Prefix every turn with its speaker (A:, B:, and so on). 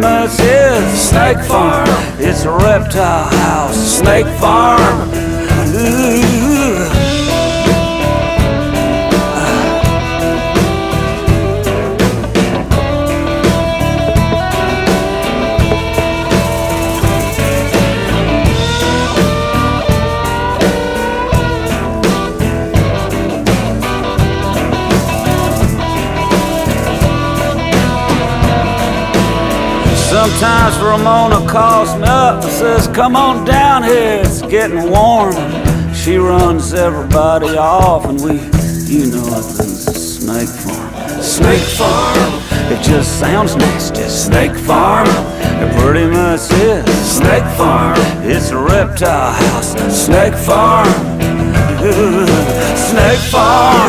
A: much is Snake Farm. It's a reptile house, Snake Farm. Ooh. Sometimes Ramona calls me up and says, come on down here, it's getting warm. She runs everybody off and you know it, this is Snake Farm. Snake Farm, it just sounds nasty. Snake Farm, it pretty much is. Snake Farm, it's a reptile house. Snake Farm, Snake Farm.